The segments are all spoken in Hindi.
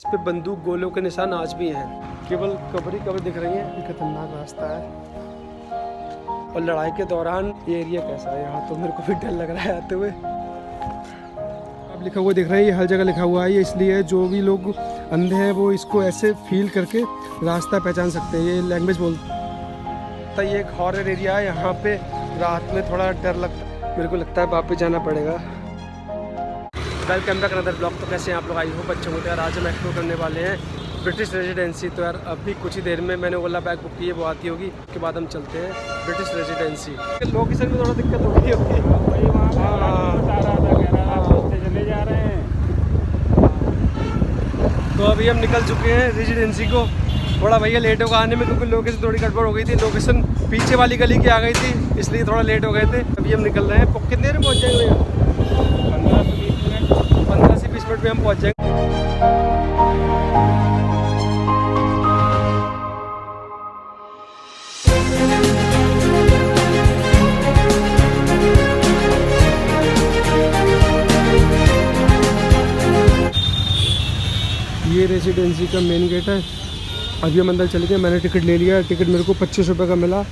इस पे बंदूक गोलों के निशान आज भी हैं, केवल कब्र ही कब्र दिख रही है। ये खतरनाक रास्ता है। और लड़ाई के दौरान ये एरिया कैसा है, यहाँ तो मेरे को भी डर लग रहा है आते हुए। अब लिखा हुआ दिख रहा है, ये हर जगह लिखा हुआ है। ये इसलिए जो भी लोग अंधे हैं वो इसको ऐसे फील करके रास्ता पहचान सकते हैं। ये लैंग्वेज बोलता है। ये एक हॉरर एरिया है, यहाँ पे रात में थोड़ा डर लगता है। मेरे को लगता है वापस जाना पड़ेगा। Welcome back another blog. तो कैसे हैं आप लोग? आई होप अच्छे होते हैं। आज हम एक्सप्लोर करने वाले हैं ब्रिटिश रेजिडेंसी। तो यार अभी कुछ ही देर में मैंने ओला बैग बुक की है, वो आती होगी। उसके बाद हम चलते हैं ब्रिटिश रेजिडेंसी। लोकेशन में थोड़ा दिक्कत हो रही होगी, वही वहाँ चले जा रहे हैं। तो अभी हम निकल चुके हैं रेजिडेंसी को। थोड़ा भैया लेट होगा आने में, क्योंकि लोकेशन थोड़ी गड़बड़ हो गई थी। लोकेशन पीछे वाली गली की आ गई थी, इसलिए थोड़ा लेट हो गए थे। अभी हम निकल रहे हैं। कितनी देर में पहुँच जाएंगे भैया? 15 से 20 मिनट में हम पहुँच जाएंगे। ये रेजिडेंसी का मेन गेट है। अभी हम अंदर चले गए। मैंने टिकट ले लिया। टिकट मेरे को 25 रुपये का मिला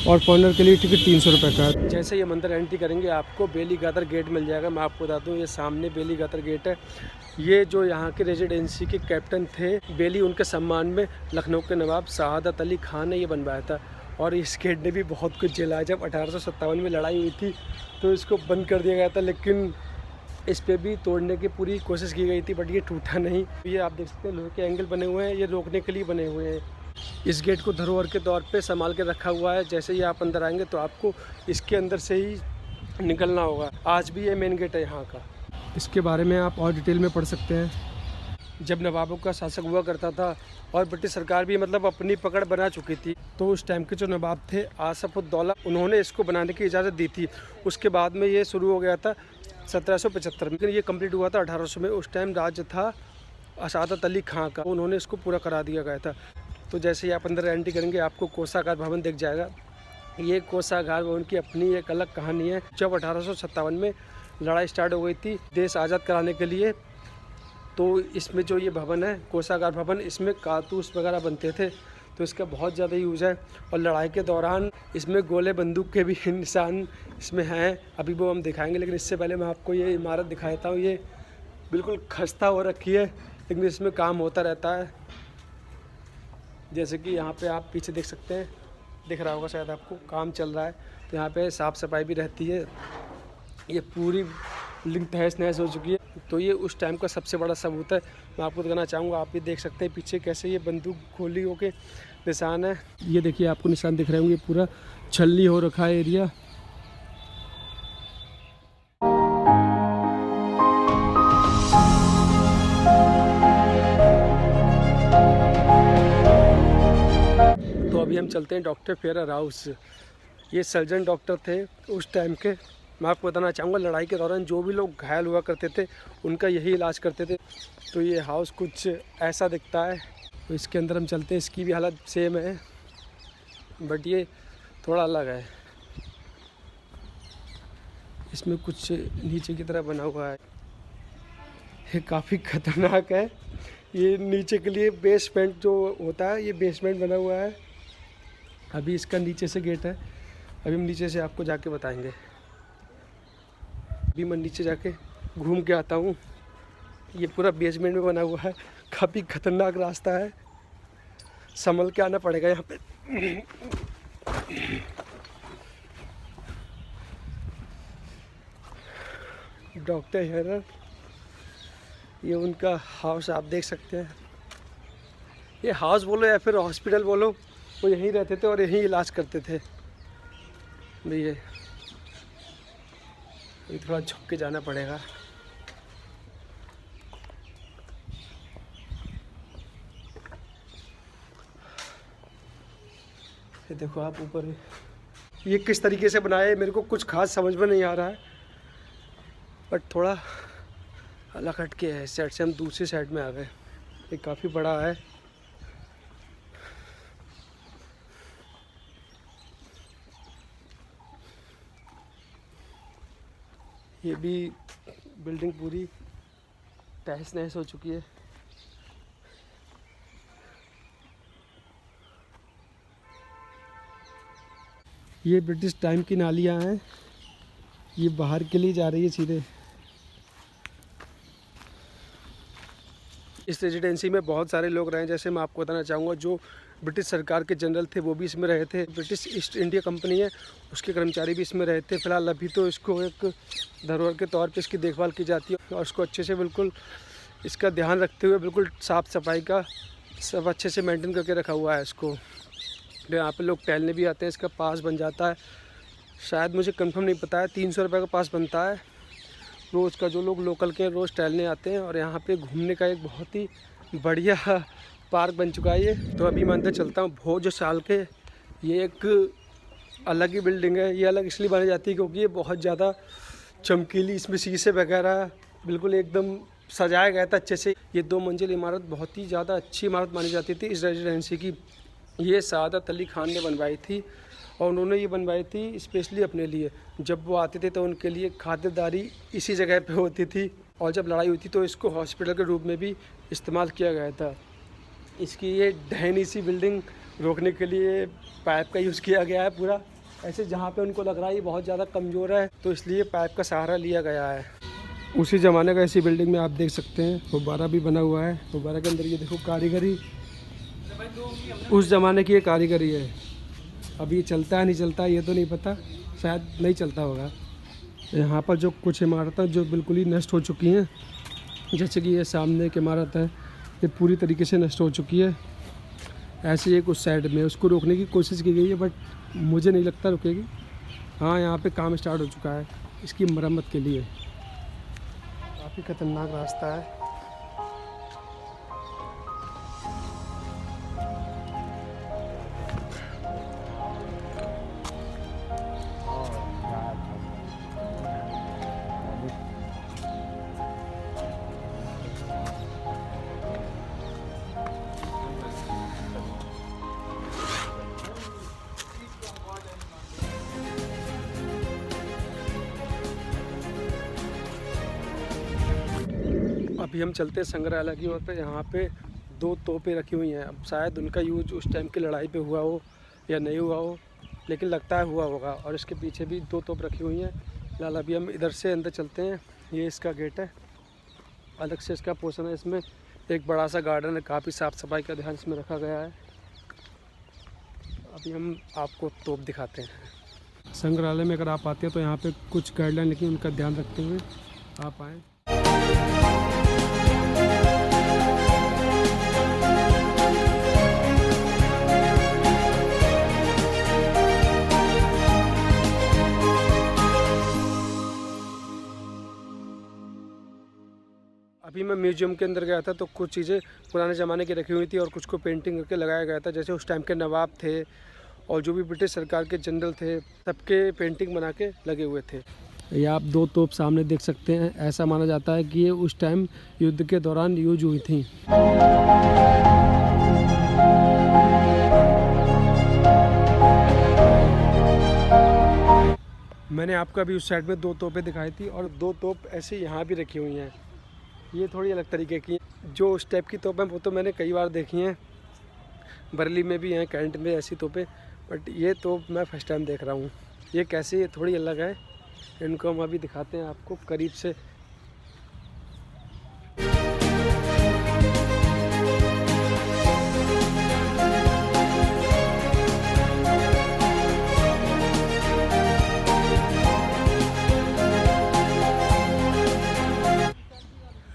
और कॉर्नर के लिए टिकट 300 रुपये का है। जैसे ही हम अंदर एंट्री करेंगे आपको बेली गादर गेट मिल जाएगा। मैं आपको बता दूं, ये सामने बेली गादर गेट है। ये जो यहाँ के रेजिडेंसी के कैप्टन थे बेली, उनके सम्मान में लखनऊ के नवाब शहादत अली खान ने ये बनवाया था। और इस गेट ने भी बहुत कुछ झेला है। जब 1857 में लड़ाई हुई थी तो इसको बंद कर दिया गया था, लेकिन इस पे भी तोड़ने की पूरी कोशिश की गई थी, बट ये टूटा नहीं। ये आप देख सकते हैं लोहे के एंगल बने हुए हैं, ये रोकने के लिए बने हुए हैं। इस गेट को धरोहर के तौर पे संभाल के रखा हुआ है। जैसे ही आप अंदर आएंगे तो आपको इसके अंदर से ही निकलना होगा। आज भी ये मेन गेट है यहाँ का। इसके बारे में आप और डिटेल में पढ़ सकते हैं। जब नवाबों का शासक हुआ करता था और ब्रिटिश सरकार भी मतलब अपनी पकड़ बना चुकी थी, तो उस टाइम के जो नवाब थे आसफउद्दौला, उन्होंने इसको बनाने की इजाज़त दी थी। उसके बाद में ये शुरू हो गया था 1775 में, लेकिन ये कंप्लीट हुआ था 1800 में। उस टाइम राज्य था शहादत अली खां का, उन्होंने इसको पूरा करा दिया गया था। तो जैसे ही आप अंदर एंट्री करेंगे आपको कोषागार भवन दिख जाएगा। ये कोषागार भवन की अपनी एक अलग कहानी है। जब 1857 में लड़ाई स्टार्ट हो गई थी देश आज़ाद कराने के लिए, तो इसमें जो ये भवन है कोषागार भवन, इसमें कारतूस वगैरह बनते थे, तो इसका बहुत ज़्यादा यूज़ है। और लड़ाई के दौरान इसमें गोले बंदूक के भी निशान इसमें हैं। अभी वो हम दिखाएंगे, लेकिन इससे पहले मैं आपको ये इमारत दिखाता हूँ। ये बिल्कुल खस्ता हो रखी है, लेकिन इसमें काम होता रहता है। जैसे कि यहाँ पे आप पीछे देख सकते हैं, दिख रहा होगा शायद आपको, काम चल रहा है। तो यहाँ पे साफ़ सफाई भी रहती है। ये पूरी बिल्डिंग तहस नहस हो चुकी है। तो ये उस टाइम का सबसे बड़ा सबूत है। मैं आपको दिखाना चाहूँगा। आप भी देख सकते हैं पीछे कैसे ये बंदूक गोली हो के निशान है। ये देखिए आपको निशान दिख रहे होंगे, पूरा छल्ली हो रखा है एरिया। तो अभी हम चलते हैं डॉक्टर फेयर हाउस। ये सर्जन डॉक्टर थे उस टाइम के। मैं आपको बताना चाहूँगा लड़ाई के दौरान जो भी लोग घायल हुआ करते थे उनका यही इलाज करते थे। तो ये हाउस कुछ ऐसा दिखता है। तो इसके अंदर हम चलते हैं। इसकी भी हालत सेम है, बट ये थोड़ा अलग है। इसमें कुछ नीचे की तरह बना हुआ है। ये काफ़ी ख़तरनाक है। ये नीचे के लिए बेसमेंट जो होता है, ये बेसमेंट बना हुआ है। अभी इसका नीचे से गेट है, अभी हम नीचे से आपको जाके बताएंगे। अभी मैं नीचे जाके घूम के आता हूँ। ये पूरा बेसमेंट में बना हुआ है, काफ़ी खतरनाक रास्ता है, संभल के आना पड़ेगा यहाँ पे। डॉक्टर हेरर, ये उनका हाउस आप देख सकते हैं। ये हाउस बोलो या फिर हॉस्पिटल बोलो, वो यहीं रहते थे और यहीं इलाज करते थे। ये थोड़ा झुक के जाना पड़ेगा। ये देखो आप ऊपर, ये किस तरीके से बनाया है मेरे को कुछ खास समझ में नहीं आ रहा है, बट थोड़ा अलग हट के है। इस साइड से हम दूसरी साइड में आ गए। ये काफ़ी बड़ा है। ये भी बिल्डिंग पूरी तहस नहस हो चुकी है। ये ब्रिटिश टाइम की नालियाँ हैं, ये बाहर के लिए जा रही है सीधे। इस रेजिडेंसी में बहुत सारे लोग रहे हैं। जैसे मैं आपको बताना चाहूँगा, जो ब्रिटिश सरकार के जनरल थे वो भी इसमें रहे थे। ब्रिटिश ईस्ट इंडिया कंपनी है, उसके कर्मचारी भी इसमें रहे थे। फिलहाल अभी तो इसको एक धरोहर के तौर पे इसकी देखभाल की जाती है और इसको अच्छे से बिल्कुल इसका ध्यान रखते हुए बिल्कुल साफ़ सफाई का सब अच्छे से मेंटेन करके रखा हुआ है इसको। तो यहाँ पे लोग टहलने भी आते हैं। इसका पास बन जाता है, शायद मुझे कंफर्म नहीं पता है, 300 रुपये का पास बनता है रोज़ का। जो लोग लोकल के रोज़ टहलने आते हैं और यहाँ पे घूमने का एक बहुत ही बढ़िया पार्क बन चुका है ये। तो अभी मैं अंदर चलता हूँ। बहुत जो साल के ये एक अलग ही बिल्डिंग है। ये अलग इसलिए मानी जाती है क्योंकि ये बहुत ज़्यादा चमकीली, इसमें शीशे वगैरह बिल्कुल एकदम सजाया गया था अच्छे से। ये 2 मंजिल इमारत बहुत ही ज़्यादा अच्छी इमारत मानी जाती थी इस रेजिडेंसी की। ये सादत अली खान ने बनवाई थी और उन्होंने ये बनवाई थी स्पेशली अपने लिए। जब वो आते थे तो उनके लिए खातिरदारी इसी जगह पे होती थी और जब लड़ाई हुई थी तो इसको हॉस्पिटल के रूप में भी इस्तेमाल किया गया था। इसकी ये ढहनी सी बिल्डिंग रोकने के लिए पाइप का यूज़ किया गया है पूरा। ऐसे जहाँ पे उनको लग रहा है ये बहुत ज़्यादा कमज़ोर है तो इसलिए पाइप का सहारा लिया गया है। उसी ज़माने का ऐसी बिल्डिंग में आप देख सकते हैं फुब्बारा भी बना हुआ है। फुब्बारा के अंदर ये देखो कारीगरी, उस ज़माने की ये कारीगरी है। अभी चलता है नहीं चलता ये तो नहीं पता, शायद नहीं चलता होगा। यहाँ पर जो कुछ इमारतें जो बिल्कुल ही नष्ट हो चुकी हैं, जैसे कि ये सामने एक इमारत है, ये पूरी तरीके से नष्ट हो चुकी है। ऐसे एक उस साइड में उसको रोकने की कोशिश की गई है बट मुझे नहीं लगता रुकेगी। हाँ, यहाँ पे काम स्टार्ट हो चुका है इसकी मरम्मत के लिए। काफ़ी खतरनाक रास्ता है। अभी हम चलते हैं संग्रहालय की ओर पे। यहाँ पे 2 तोपें रखी हुई हैं। अब शायद उनका यूज उस टाइम की लड़ाई पे हुआ हो या नहीं हुआ हो, लेकिन लगता है हुआ होगा। और इसके पीछे भी 2 तोप रखी हुई हैं। फिलहाल अभी हम इधर से अंदर चलते हैं। ये इसका गेट है, अलग से इसका पोर्शन है। इसमें एक बड़ा सा गार्डन है, काफ़ी साफ़ सफाई का ध्यान इसमें रखा गया है। अभी हम आपको तोप दिखाते हैं। संग्रहालय में अगर आप आते हैं तो यहाँ पे कुछ गाइडलाइन लिखी, उनका ध्यान रखते हुए आप आएँ। अभी मैं म्यूजियम के अंदर गया था तो कुछ चीज़ें पुराने ज़माने की रखी हुई थी और कुछ को पेंटिंग करके लगाया गया था। जैसे उस टाइम के नवाब थे और जो भी ब्रिटिश सरकार के जनरल थे, सबके पेंटिंग बना के लगे हुए थे। ये आप 2 तोप सामने देख सकते हैं। ऐसा माना जाता है कि ये उस टाइम युद्ध के दौरान यूज हुई थी। मैंने आपको अभी उस साइड में 2 तोपें दिखाई थी और 2 तोप ऐसे यहाँ भी रखी हुई हैं। ये थोड़ी अलग तरीके की, जो उस टाइप की तोपें वो तो मैंने कई बार देखी हैं, बरेली में भी हैं, कैंट में ऐसी तोपें, बट ये तोप मैं फर्स्ट टाइम देख रहा हूँ। ये कैसी, ये थोड़ी अलग है। इनको हम अभी दिखाते हैं आपको करीब से।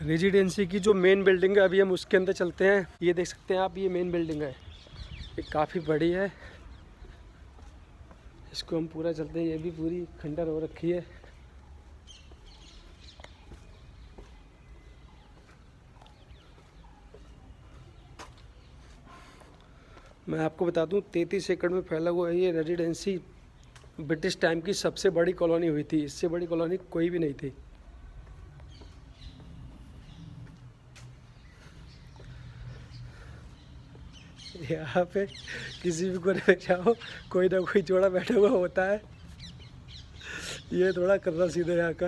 रेजिडेंसी की जो मेन बिल्डिंग है, अभी हम उसके अंदर चलते हैं। ये देख सकते हैं आप, ये मेन बिल्डिंग है, ये काफ़ी बड़ी है। इसको हम पूरा चलते हैं। ये भी पूरी खंडर हो रखी है। मैं आपको बता दूं 33 एकड़ में फैला हुआ है ये रेजिडेंसी। ब्रिटिश टाइम की सबसे बड़ी कॉलोनी हुई थी, इससे बड़ी कॉलोनी कोई भी नहीं थी। यहाँ पे किसी भी कोने में जाओ कोई ना कोई जोड़ा बैठा हुआ होता है। ये थोड़ा करना सीधा यहाँ का।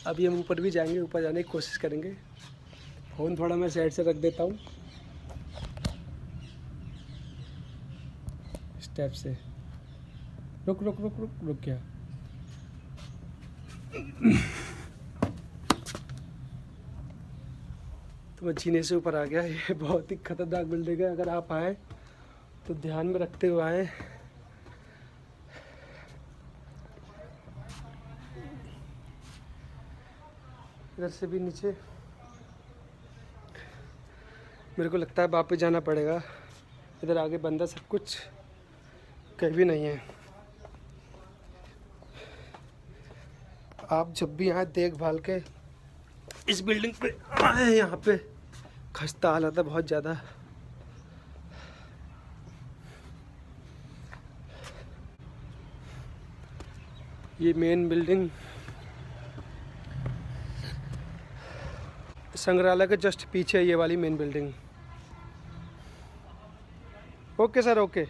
अभी हम ऊपर भी जाएंगे, ऊपर जाने की कोशिश करेंगे। फ़ोन थोड़ा मैं साइड से रख देता हूँ। स्टेप से। रुक रुक रुक रुक रुक गया। तो मैं जीने से ऊपर आ गया। ये बहुत ही खतरनाक बिल्डिंग है, अगर आप आए तो ध्यान में रखते हुए आए। इधर से भी नीचे मेरे को लगता है वापस जाना पड़ेगा। इधर आगे बंद है सब कुछ, कहीं भी नहीं है। आप जब भी आए देखभाल के इस बिल्डिंग पे आए। यहाँ पे खस्ता हालत है बहुत ज़्यादा। ये मेन बिल्डिंग संग्रहालय के जस्ट पीछे है, ये वाली main building. Okay sir okay.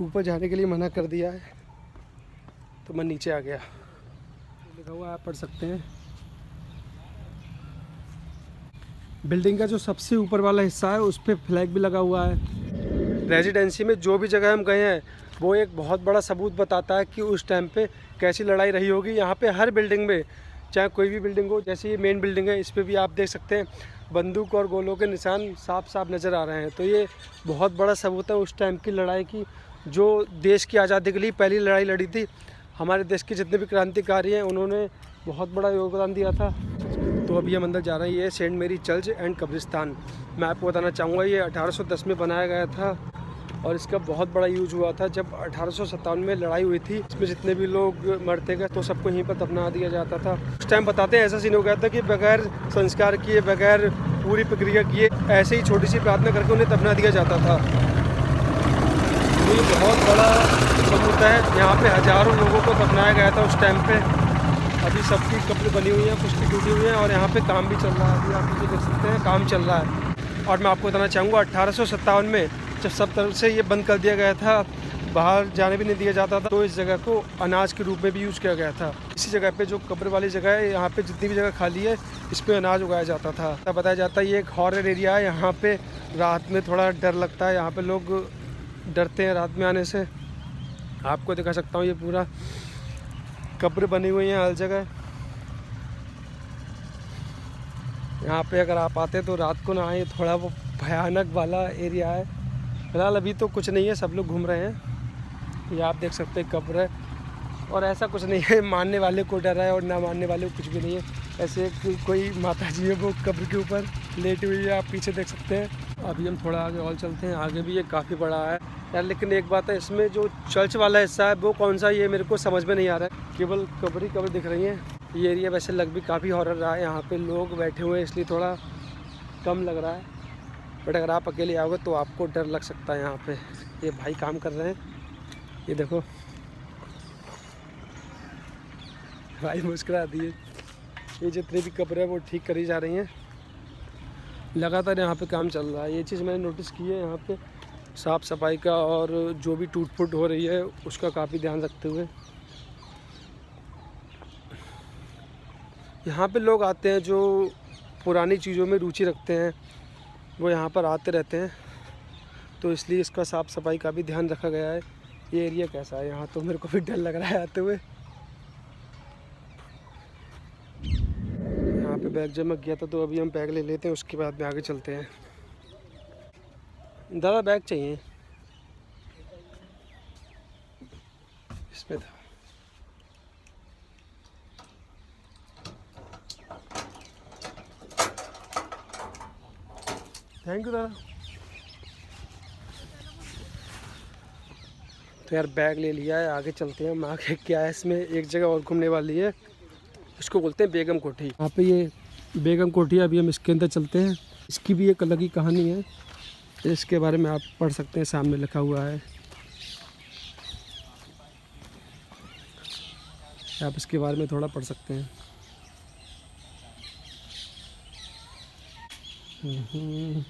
ऊपर जाने के लिए मना कर दिया है तो मैं नीचे आ गया। लिखा हुआ आप पढ़ सकते हैं। बिल्डिंग का जो सबसे ऊपर वाला हिस्सा है उस पर फ्लैग भी लगा हुआ है। रेजिडेंसी में जो भी जगह हम गए हैं वो एक बहुत बड़ा सबूत बताता है कि उस टाइम पे कैसी लड़ाई रही होगी। यहाँ पे हर बिल्डिंग में, चाहे कोई भी बिल्डिंग हो, जैसे ये मेन बिल्डिंग है, इस पर भी आप देख सकते हैं बंदूक और गोलों के निशान साफ साफ नज़र आ रहे हैं। तो ये बहुत बड़ा सबूत है उस टाइम की लड़ाई की, जो देश की आज़ादी के लिए पहली लड़ाई लड़ी थी। हमारे देश के जितने भी क्रांतिकारी हैं उन्होंने बहुत बड़ा योगदान दिया था। तो अभी हम अंदर जा रहे हैं। ये सेंट मेरी चर्च एंड कब्रिस्तान। मैं आपको बताना चाहूँगा ये 1810 में बनाया गया था और इसका बहुत बड़ा यूज हुआ था। जब 1857 में लड़ाई हुई थी, इसमें जितने भी लोग मरते गए तो सबको यहीं पर दफना दिया जाता था। उस टाइम बताते हैं ऐसा सीन हो गया था कि बगैर संस्कार किए, बगैर पूरी प्रक्रिया किए, ऐसे ही छोटी सी प्रार्थना करके उन्हें दफना दिया जाता था। ये बहुत बड़ा सबूत है। यहाँ पे हज़ारों लोगों को दफनाया गया था उस टाइम पे। अभी सबकी कब्र बनी हुई है, कुछ की टूटी हुई है और यहाँ पे काम भी चल रहा है। अभी आप मुझे देख सकते हैं काम चल रहा है। और मैं आपको बताना चाहूँगा 1857 में जब सब तरफ से ये बंद कर दिया गया था, बाहर जाने भी नहीं दिया जाता था, तो इस जगह को अनाज के रूप में भी यूज़ किया गया था। इसी जगह पे जो कब्र वाली जगह है, यहाँ पे जितनी भी जगह खाली है इस पर अनाज उगाया जाता था। तब बताया जाता है ये एक हॉरर एरिया है। यहाँ पे रात में थोड़ा डर लगता है, यहाँ पे लोग डरते हैं रात में आने से। आपको दिखा सकता हूँ ये पूरा कब्र बनी हुई है हर जगह। यहाँ पे अगर आप आते तो रात को ना आए, थोड़ा वो भयानक वाला एरिया है। फिलहाल अभी तो कुछ नहीं है, सब लोग घूम रहे हैं। ये आप देख सकते हैं कब्र है और ऐसा कुछ नहीं है मानने वाले को डर है और ना मानने वाले को कुछ भी नहीं है। ऐसे कोई माता जी है वो कब्र के ऊपर लेटी हुई है, आप पीछे देख सकते हैं। अभी हम थोड़ा आगे और चलते हैं। आगे भी ये काफ़ी बड़ा है यार, लेकिन एक बात है, इसमें जो चर्च वाला हिस्सा है वो कौन सा ये मेरे को समझ में नहीं आ रहा है। केवल कब्र ही कब्र दिख रही है। ये एरिया वैसे लग भी काफ़ी हॉरर रहा है। यहाँ पे लोग बैठे हुए हैं इसलिए थोड़ा कम लग रहा है, बट अगर आप अकेले आओगे तो आपको डर लग सकता है। यहाँ पे ये भाई काम कर रहे हैं, ये देखो भाई मुस्कुरा दिए। ये जितने भी कब्र है वो ठीक करी जा रही हैं, लगातार यहाँ पे काम चल रहा है। ये चीज़ मैंने नोटिस की है, यहाँ पे साफ़ सफाई का और जो भी टूट फूट हो रही है उसका काफ़ी ध्यान रखते हुए। यहाँ पे लोग आते हैं जो पुरानी चीज़ों में रुचि रखते हैं, वो यहाँ पर आते रहते हैं, तो इसलिए इसका साफ़ सफाई का भी ध्यान रखा गया है। ये एरिया कैसा है, यहाँ तो मेरे को भी डर लग रहा है आते हुए। यहाँ पे बैग जमा किया था तो अभी हम बैग ले लेते हैं, उसके बाद में आगे चलते हैं। दादा बैग चाहिए, इसमें था। थैंक यू दादा। तो यार बैग ले लिया है, आगे चलते हैं हम। आगे क्या है, इसमें एक जगह और घूमने वाली है, इसको बोलते हैं बेगम कोठी। यहाँ पे ये बेगम कोठी है, अभी हम इसके अंदर चलते हैं। इसकी भी एक अलग ही कहानी है, इसके बारे में आप पढ़ सकते हैं, सामने लिखा हुआ है। आप इसके बारे में थोड़ा पढ़ सकते हैं। ये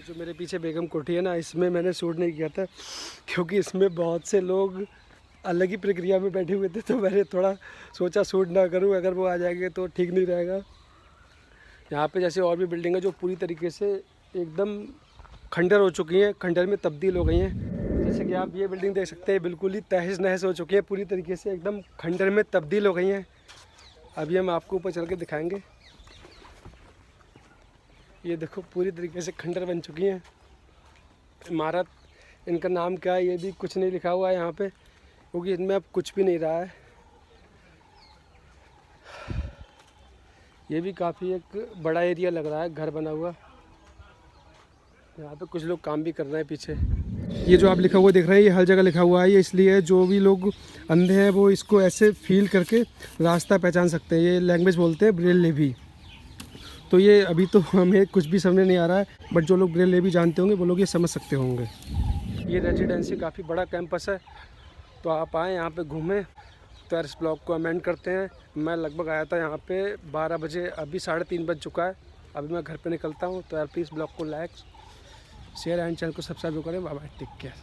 जो मेरे पीछे बेगम कोठी है ना, इसमें मैंने शूट नहीं किया था क्योंकि इसमें बहुत से लोग अलग ही प्रक्रिया में बैठे हुए थे, तो मैंने थोड़ा सोचा शूट ना करूं, अगर वो आ जाएंगे तो ठीक नहीं रहेगा। यहाँ पे जैसे और भी बिल्डिंग है जो पूरी तरीके से एकदम खंडर हो चुकी हैं, खंडर में तब्दील हो गई हैं। जैसे कि आप ये बिल्डिंग देख सकते हैं, बिल्कुल ही तहस नहस हो चुकी है, पूरी तरीके से एकदम खंडर में तब्दील हो गई हैं। अभी हम आपको ऊपर चल के दिखाएंगे। ये देखो पूरी तरीके से खंडर बन चुकी हैं। इमारत, इनका नाम क्या है ये भी कुछ नहीं लिखा हुआ है यहाँ पे, क्योंकि इनमें अब कुछ भी नहीं रहा है। ये भी काफ़ी एक बड़ा एरिया लग रहा है, घर बना हुआ। यहाँ पे कुछ लोग काम भी कर रहे हैं पीछे। ये जो आप लिखा हुआ देख रहे हैं, ये हर जगह लिखा हुआ है। ये इसलिए जो भी लोग अंधे हैं वो इसको ऐसे फील करके रास्ता पहचान सकते हैं। ये लैंग्वेज बोलते हैं ब्रेल लेवी। तो ये अभी तो हमें कुछ भी समझ नहीं आ रहा है, बट जो लोग ब्रेल लेवी जानते होंगे वो लोग ये समझ सकते होंगे। ये रेजिडेंसी काफ़ी बड़ा कैंपस है, तो आप आएँ यहाँ पे घूमें। तो यार इस ब्लॉग को अमेंड करते हैं। मैं लगभग आया था यहाँ पे 12 बजे, अभी 3:30 बज चुका है। अभी मैं घर पे निकलता हूँ। तो यार प्लीज़ ब्लॉग को लाइक, शेयर एंड चैनल को सब्सक्राइब करें। Bye bye, take care.